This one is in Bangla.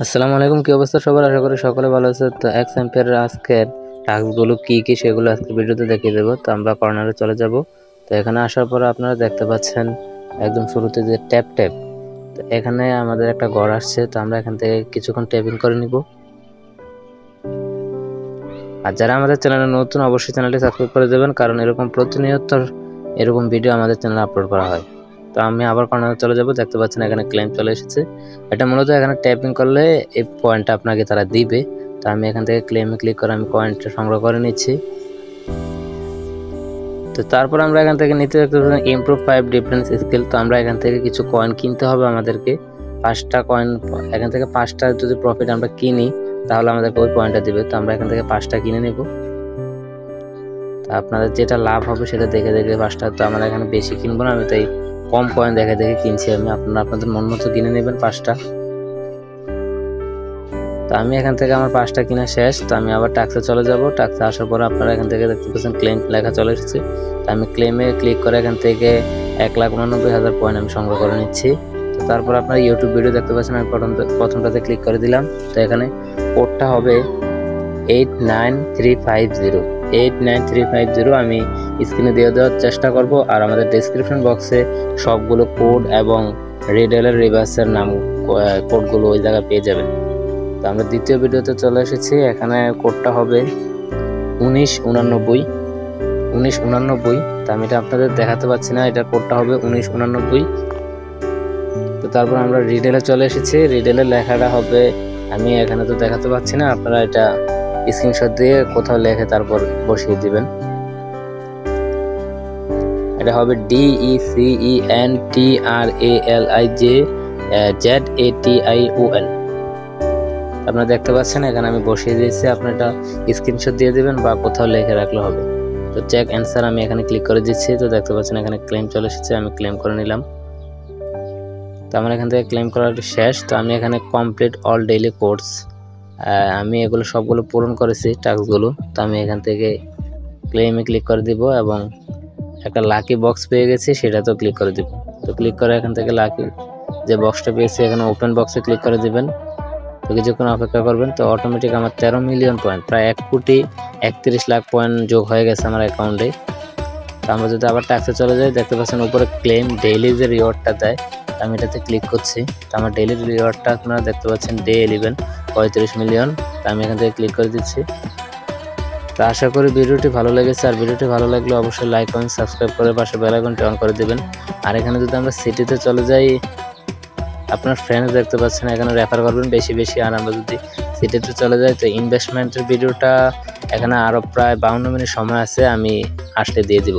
আসসালামু আলাইকুম, কি অবস্থা সবার? আশা করি সকলে ভালো আছে। তো এক্স এম্পিয়ারের আজকের টাস্কগুলো কি সেগুলো আজকে ভিডিওতে দেখিয়ে দেবো। তো আমরা কর্নারে চলে যাব। তো এখানে আসার পর আপনারা দেখতে পাচ্ছেন একদম শুরুতে যে ট্যাপ ট্যাপ, তো এখানে আমাদের একটা ঘর আসছে। তো আমরা এখান থেকে কিছুক্ষণ ট্যাপিং করে নিব। আর যারা আমাদের চ্যানেলে নতুন, অবশ্যই চ্যানেলটি সাবস্ক্রাইব করে দেবেন, কারণ এরকম প্রতিনিয়ত এরকম ভিডিও আমাদের চ্যানেলে আপলোড করা হয়। তো আমি আবার কর্নারে চলে যাব। দেখতে পাচ্ছেন এখানে ক্লেম চলে এসেছে। এটা মূলত এখানে ট্যাপিং করলে এই পয়েন্টটা আপনাকে তারা দিবে। তো আমি এখান থেকে ক্লেমে ক্লিক করে আমি পয়েন্টটা সংগ্রহ করে নিচ্ছি। তো তারপর আমরা এখান থেকে নিতে ইমপ্রুভ 5 ডিফারেন্স স্কিল। তো আমরা এখান থেকে কিছু কয়েন কিনতে হবে আমাদেরকে। 5টা কয়েন, এখান থেকে 5টা যদি প্রফিট আমরা কিনি তাহলে আমাদেরকে ওই পয়েন্টটা দিবে। তো আমরা এখান থেকে 5টা কিনে নেব। আপনাদের যেটা লাভ হবে সেটা দেখে 5টা। তো আমরা এখানে বেশি কিনবো না, আমি তাই কম কয়েন দেখে কিনছি আমি। আপনারা আপনাদের মন মতো কিনে নেবেন 5টা। তো আমি এখান থেকে আমার 5টা কিনা শেষ। তো আমি আবার টাক্সে চলে যাব। টাক্সে আসার পর আপনারা এখান থেকে দেখতে পাচ্ছেন ক্লেম লেখা চলে এসেছে। তো আমি ক্লেমে ক্লিক করে এখান থেকে 1,89,000 পয়েন্ট আমি সংগ্রহ করে নিচ্ছি। তো তারপর আপনারা ইউটিউব ভিডিও দেখতে পাচ্ছেন, আমি প্রথমটাতে ক্লিক করে দিলাম। তো এখানে কোডটা হবে 89350। 89350 আমি স্ক্রিনে দিয়ে দেওয়ার চেষ্টা করব। আর আমাদের ডেসক্রিপশন বক্সে সবগুলো কোড এবং রিডেলের রিভার্সের নাম কোডগুলো ওই জায়গায় পেয়ে যাবেন। তো আমরা দ্বিতীয় ভিডিওতে চলে এসেছি। এখানে কোডটা হবে 1989। তো আমি এটা আপনাদের দেখাতে পাচ্ছি না, এটার কোডটা হবে 1989। তো তারপর আমরা রিডেলে চলে এসেছি। রিডেলের লেখাটা হবে, আমি এখানে তো দেখাতে পাচ্ছি না, আপনারা এটা স্ক্রিনশট দিয়ে কোথাও লিখে তারপর বসিয়ে দিবেন। এটা হবে DECENTRALIJZATION। আপনারা দেখতে পাচ্ছেন এখানে আমি বসিয়ে দিয়েছি। আপনারা এটা স্ক্রিনশট দিয়ে দিবেন বা কোথাও লিখে রাখলে হবে। তো চেক অ্যান্সার আমি এখানে ক্লিক করে দিচ্ছি। তো দেখতে পাচ্ছেন এখানে ক্লেম চলে এসেছে, আমি ক্লেম করে নিলাম। তো আমার এখান থেকে ক্লেম করার শেষ। তো আমি এখানে কমপ্লিট অল ডেইলি কোর্স, আমি এগুলো সবগুলো পূরণ করেছি টাস্কগুলো। তো আমি এখান থেকে ক্লেমে ক্লিক করে দিব এবং একটা লাকি বক্স পেয়ে গেছি, সেটা তো ক্লিক করে দিব। তো ক্লিক করে এখান থেকে লাকি যে বক্সটা পেয়েছি এখানে ওপেন বক্সে ক্লিক করে দিবেন। তো কিছুক্ষণ অপেক্ষা করবেন। তো অটোমেটিক আমার 13 মিলিয়ন পয়েন্ট, প্রায় 1,31,00,000 পয়েন্ট যোগ হয়ে গেছে আমার অ্যাকাউন্টে। তো আমরা যদি আবার ট্যাক্সে চলে যাই, দেখতে পাচ্ছেন উপরে ক্লেম ডেইলি যে রিওয়ার্ডটা দেয়, আমি এটাতে ক্লিক করছি। তো আমার ডেইলি রিওয়ার্ডটা আপনারা দেখতে পাচ্ছেন ডে 11 35 মিলিয়ন। তো আমি এখান থেকে ক্লিক করে দিচ্ছি। তো আশা করি ভিডিওটি ভালো লেগেছে। আর ভিডিওটি ভালো লাগলে অবশ্যই লাইক কমেন্ট সাবস্ক্রাইব করে পাশে বেল আইকনটি অন করে দেবেন। আর এখানে যদি আমরা সিটিতে চলে যাই, আপনার ফ্রেন্ডস দেখতে পাচ্ছেন এখানে রেফার করবেন বেশি বেশি। আর আমরা যদি সিটিতে চলে যাই, তো ইনভেস্টমেন্টের ভিডিওটা এখানে আরও প্রায় 52 মিনিট সময় আছে, আমি আসলে দিয়ে দিব।